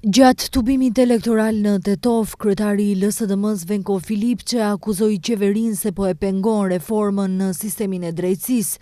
Gjatë tubimit elektoral në Tetov, kryetari i LSDM-s Venko Filipçe akuzoi qeverinë se po e pengon reformën në sistemin e drejtësisë.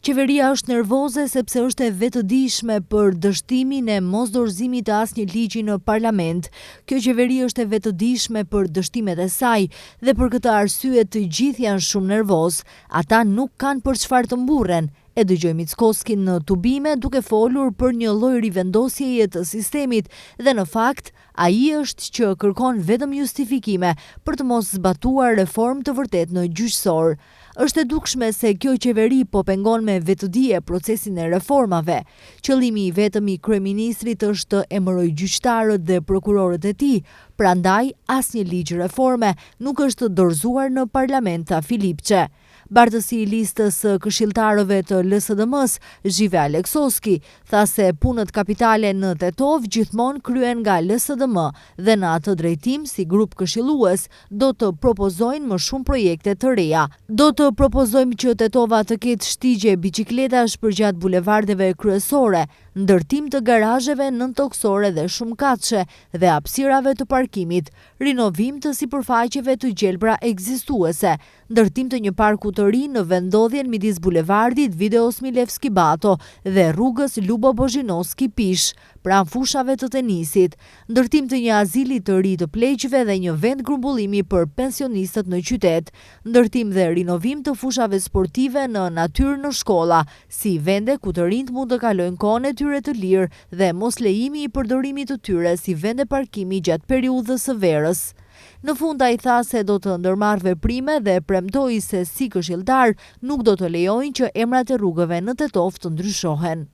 Qeveria është nervoze sepse është e vetëdijshme për dështimin e mosdorëzimit të asnjë ligji në parlament. Kjo qeveri është e vetëdijshme për dështimet e saj dhe për këtë arsye të gjithë janë shumë nervoz. Ata nuk kanë për çfarë të mburren. E dëgjoj Mickoskin në tubime duke folur për një lloj rivendosjeje të sistemit dhe në fakt ai është që kërkon vetëm justifikime për të mos zbatuar reformë të vërtet në gjyqësor. Është e dukshme se kjo qeveri po pengon me vetëdije procesin e reformave. Qëllimi i vetëm i kryeministrit është të emërojë gjyqtarët dhe prokurorët e tij, prandaj asnjë ligj reforme nuk është dorëzuar në parlament, tha Filipçe. Bardhësi i listës së këshilltarëve të LSDM-s, Zhive Aleksoski, tha se punët kapitale në Tetov gjithmonë kryen nga LSDM dhe në atë drejtim si grup këshillues do të propozojnë më shumë projekte të reja. Do të propozojmë që Tetova të ketë shtigje biçikletash përgjat bulevardeve kryesore, ndërtim të garazheve nëntoksore dhe shumëkatëshe dhe hapësirave të parkimit, rinovim të sipërfaqeve të gjelbra ekzistuese, ndërtim të një parku të ri në vendodhjen midis bulevardit Videos Milevski Bato dhe rrugës Lubo Bozhinovski Pish, pranë fushave të tenisit, ndërtim të një azili të ri të pleqëve dhe një vend grumbullimi për pensionistët në qytet, ndërtim dhe rinovim të fushave sportive në natyrë në shkolla, si vende ku të rinjt mund të kalojnë kohën e tyre të lirë dhe mos lejimi i përdorimit të tyre si vende parkimi gjatë periudhës së verës. Në fund ai tha se do të ndërmarrë veprime dhe premtoi se si këshilltar nuk do të lejojnë që emrat e rrugëve në Tetov të ndryshohen.